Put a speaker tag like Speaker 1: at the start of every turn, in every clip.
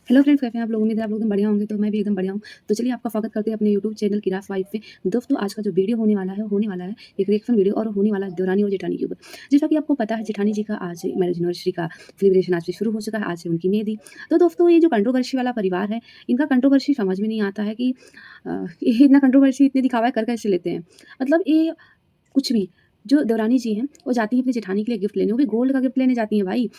Speaker 1: Hello friends, कैसे हैं आप लोग? उम्मीद है आप लोग एकदम बढ़िया होंगे। तो मैं भी एकदम बढ़िया हूँ। तो चलिए आपका स्वागत करते हैं अपने यूट्यूब चैनल किरास वाइफ पे। दोस्तों, आज का जो वीडियो होने वाला है एक रिएक्शन वीडियो और होने वाला है देवरानी और जेठानी के ऊपर। जैसा कि आपको पता है, जेठानी जी का आज मैरिज एनिवर्सरी का सेलिब्रेशन आज से शुरू हो चुका है। आज से उनकी मेहंदी। तो दोस्तों, ये जो कंट्रोवर्सी वाला परिवार है, इनका कंट्रोवर्सी समझ में नहीं आता है कि ये इतना कंट्रोवर्सी इतने दिखावा कर कैसे लेते हैं। मतलब ये कुछ भी, जो देवरानी जी हैं, वो जाती हैं अपनी जेठानी के लिए गिफ्ट लेने, वो भी गोल्ड का गिफ्ट लेने जाती हैं भाई।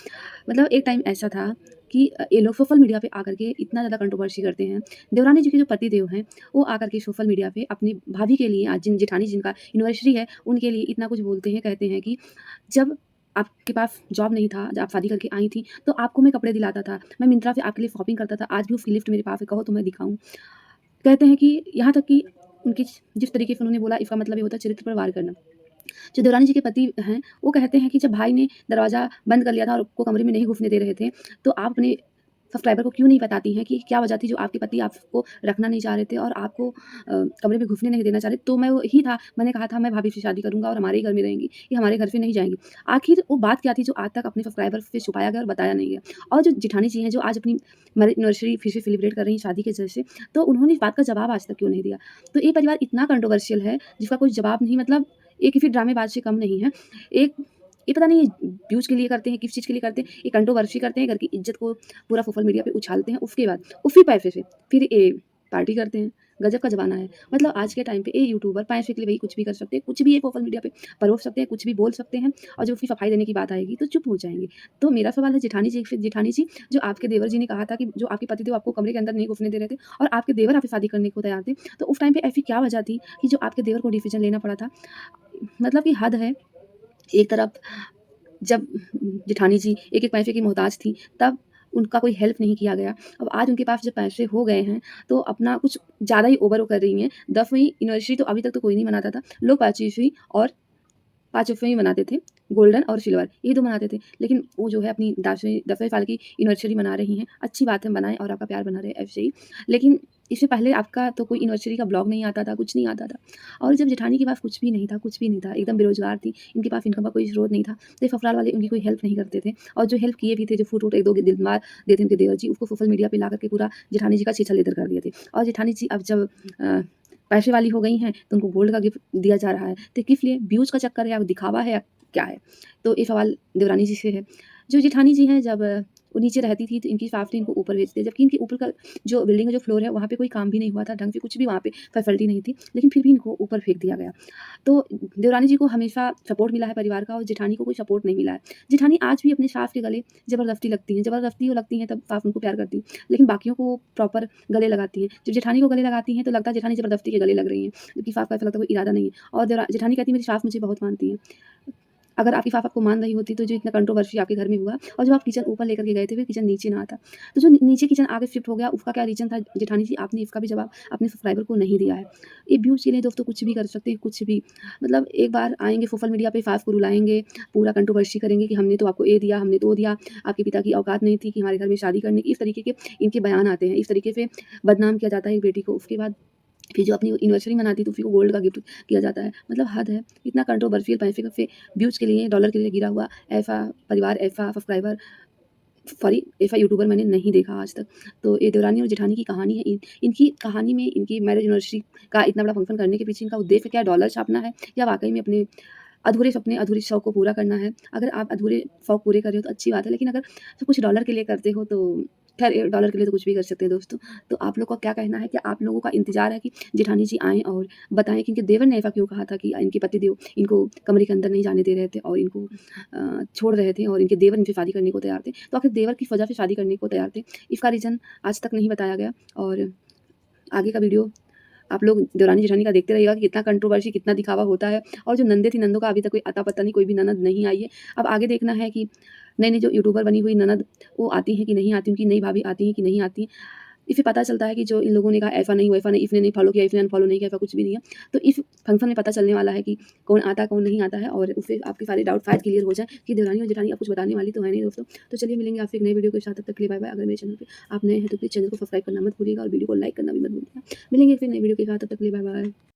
Speaker 1: मतलब एक टाइम ऐसा था कि ये लोग सोशल मीडिया पे आकर के इतना ज़्यादा कंट्रोवर्सी करते हैं। देवरानी जी के जो पतिदेव हैं, वो आकर के सोशल मीडिया पे अपनी भाभी के लिए, आज जिन जेठानी जिनका एनिवर्सरी है, उनके लिए इतना कुछ बोलते हैं, कहते हैं कि जब आपके पास जॉब नहीं था, जब आप शादी करके आई थी, तो आपको मैं कपड़े दिलाता था, मैं मिंत्रा से आपके लिए शॉपिंग करता था, आज भी उसकी लिस्ट मेरे पास है, कहो तो मैं दिखाऊँ। कहते हैं कि यहाँ तक कि उनकी जिस तरीके से उन्होंने बोला, इसका मतलब ये होता है चरित्र पर वार करना। जो देवरानी जी के पति हैं, वो कहते हैं कि जब भाई ने दरवाज़ा बंद कर लिया था और आपको कमरे में नहीं घुसने दे रहे थे, तो आप अपने सब्सक्राइबर को क्यों नहीं बताती हैं कि क्या वजह थी जो आपके पति आपको रखना नहीं चाह रहे थे और आपको कमरे में घुसने नहीं देना चाह रहे? तो मैं वो ही था, मैंने कहा था मैं भाभी से शादी करूँगा और हमारे ही घर में रहेंगी, ये हमारे घर से नहीं जाएँगी। आखिर वो बात क्या थी जो आज तक अपने सब्सक्राइबर से छुपाया गया और बताया नहीं गया? और जो जेठानी जी हैं, जो आज अपनी मैरिज एनिवर्सरी फिर से सेलिब्रेट कर रही हैं शादी के जैसे, तो उन्होंने इस बात का जवाब आज तक क्यों नहीं दिया? तो ये परिवार इतना कंट्रोवर्शियल है, जिसका कोई जवाब नहीं। मतलब ये किसी ड्रामेबाज से कम नहीं है। एक ये पता नहीं व्यूज़ के लिए करते हैं, किस चीज़ के लिए करते हैं, ये कंट्रोवर्सी करते हैं, घर की इज़्ज़त को पूरा सोशल मीडिया पे उछालते हैं, उसके बाद उसी पैसे से फिर ये पार्टी करते हैं। गज़ब का ज़माना है। मतलब आज के टाइम पे ये यूट्यूबर पैसे के लिए वही कुछ भी कर सकते हैं, कुछ भी ये सोशल मीडिया पे परोस सकते हैं, कुछ भी बोल सकते हैं और जब उसकी सफाई देने की बात आएगी तो चुप हो जाएँगे। तो मेरा सवाल है जेठानी जी से, जेठानी जी, जो आपके देवर जी ने कहा था कि जो आपके पतिदेव आपको कमरे के अंदर नहीं घुसने दे रहे थे और आपके देवर आपसे शादी करने को तैयार थे, तो उस टाइम पे ऐसी क्या वजह थी कि जो आपके देवर को डिसीज़न लेना पड़ा था? मतलब कि हद है। एक तरफ जब जेठानी जी एक-एक पैसे की मोहताज थीं, तब उनका कोई हेल्प नहीं किया गया। अब आज उनके पास जब पैसे हो गए हैं, तो अपना कुछ ज़्यादा ही ओवर वो कर रही हैं। 10वीं एनिवर्सरी तो अभी तक तो कोई नहीं मनाता था। लोग 25वीं और 5 रुपये में मनाते थे, गोल्डन और सिल्वर, ये 2 मनाते थे। लेकिन वो जो है अपनी 10वें साल की एनिवर्सरी मना रही हैं, अच्छी बात है, मनाएँ और आपका प्यार बना रहे ऐसे ही। लेकिन इससे पहले आपका तो कोई एनिवर्सरी का ब्लॉग नहीं आता था, कुछ नहीं आता था। और जब जेठानी के पास कुछ भी नहीं था, कुछ भी नहीं था, एकदम बेरोज़गार थी, इनके पास इनकम का कोई स्रोत नहीं था, तो ये ससुराल वाले उनकी कोई हेल्प नहीं करते थे। और जो हेल्प किए भी थे, जो फूट-वूट 1-2 दिन बाद देते उनके देवर जी, उसको सोशल मीडिया पे ला कर के पूरा जेठानी जी का छीछा-लेदर कर दिए थे। और जेठानी जी अब जब अ, पैसे वाली हो गई हैं, तो उनको गोल्ड का गिफ्ट दिया जा रहा है। तो किस लिए? व्यूज़ का चक्कर है या दिखावा है या क्या है? तो ये सवाल देवरानी जी से है। जो जेठानी जी हैं, जब वो नीचे रहती थी, तो इनकी सास ने इनको ऊपर भेज दिया, जबकि इनके ऊपर का जो बिल्डिंग का जो फ्लोर है, वहाँ पे कोई काम भी नहीं हुआ था ढंग से, कुछ भी वहाँ पे फैसिलिटी नहीं थी, लेकिन फिर भी इनको ऊपर फेंक दिया गया। तो देवरानी जी को हमेशा सपोर्ट मिला है परिवार का और जेठानी को कोई सपोर्ट नहीं मिला है। जेठानी आज भी अपनी सास के गले ज़बरदस्ती लगती हैं, ज़बरदस्ती वो लगती हैं तब सास उनको प्यार करती है, लेकिन बाकियों को वो प्रॉपर गले लगाती हैं। जब जेठानी को गले लगाती हैं, तो लगता है जेठानी ज़बरदस्ती के गले लग रही हैं, जबकि सास को ऐसा लगता है कोई इरादा नहीं है। और जेठानी कहती है मेरी सास मुझे बहुत मानती है। अगर आपकी सास आपको मान रही होती तो जो इतना कंट्रोवर्सी आपके घर में हुआ और जब आप किचन ऊपर लेकर के गए थे, फिर किचन नीचे ना आता। तो जो नीचे किचन आगे शिफ्ट हो गया, उसका क्या रीज़न था? जेठानी जी, आपने इसका भी जवाब अपने सब्सक्राइबर को नहीं दिया है। ये व्यूज़ के लिए दोस्तों कुछ भी कर सकते हैं, कुछ भी। मतलब एक बार आएँगे सोशल मीडिया पे, सास को रुलाएँगे, पूरा कंट्रोवर्सी करेंगे कि हमने तो आपको ये दिया, हमने तो वो दिया, आपके पिता की औकात नहीं थी कि हमारे घर में शादी करने की। इस तरीके के इनके बयान आते हैं, इस तरीके से बदनाम किया जाता है एक बेटी को। उसके बाद फिर जो अपनी एनिवर्सरी मनाती तो उसी को गोल्ड का गिफ्ट किया जाता है। मतलब हद है। इतना कंट्रोवर्शियल पैसे से व्यूज़ के लिए, डॉलर के लिए गिरा हुआ ऐसा परिवार, ऐसा सब्सक्राइबर, सॉरी, ऐसा यूट्यूबर मैंने नहीं देखा आज तक। तो ये देवरानी और जेठानी की कहानी है। इनकी कहानी में इनकी मैरिज एनिवर्सरी का इतना बड़ा फंक्शन करने के पीछे इनका उद्देश्य क्या है? डॉलर छापना है या वाक़ई में अपने अधूरे सपने, अधूरे शौक को पूरा करना है? अगर आप अधूरे शौक पूरे कर रहे हो तो अच्छी बात है, लेकिन अगर सब कुछ डॉलर के लिए करते हो तो ख़ैर, डॉलर के लिए तो कुछ भी कर सकते हैं दोस्तों। तो आप लोग का क्या कहना है? क्या आप लोगों का इंतज़ार है कि जेठानी जी आएँ और बताएँ कि इनके देवर ने ऐसा क्यों कहा था कि इनके पतिदेव इनको कमरे के अंदर नहीं जाने दे रहे थे और इनको छोड़ रहे थे और इनके देवर इनसे शादी करने को तैयार थे। तो आखिर देवर किस वजह से शादी करने को तैयार थे? इसका रीज़न आज तक नहीं बताया गया। और आगे का वीडियो आप लोग देवरानी-जेठानी का देखते रहिएगा कि कितना कंट्रोवर्सी, कितना दिखावा होता है। और जो नंदे थी, नंदों का अभी तक कोई अता-पता नहीं, कोई भी ननद नहीं आई है। अब आगे देखना है कि नई-नई जो यूट्यूबर बनी हुई ननद, वो आती हैं कि नहीं आती, उनकी नई भाभी आती हैं कि नहीं आती। इससे पता चलता है कि जो इन लोगों ने कहा ऐसा नहीं, वैसा नहीं, इसने नहीं फॉलो किया, इसने अनफॉलो नहीं किया, ऐसा कुछ भी नहीं है। तो इस फंक्शन में पता चलने वाला है कि कौन आता है, कौन नहीं आता है और उससे आपके सारे डाउट शायद क्लियर हो जाए कि देवरानी और जेठानी अब कुछ बताने वाली तो है नहीं दोस्तों। तो चलिए मिलेंगे आपसे एक नए वीडियो के साथ, तब तक के लिए बाय-बाय। अगर मेरे चैनल पे आप नए हैं तो प्लीज़ चैनल को सब्सक्राइब करना मत भूलिएगा और वीडियो को लाइक करना भी मत भूलिएगा। मिलेंगे फिर नए वीडियो के साथ, तब तक के लिए बाय-बाय।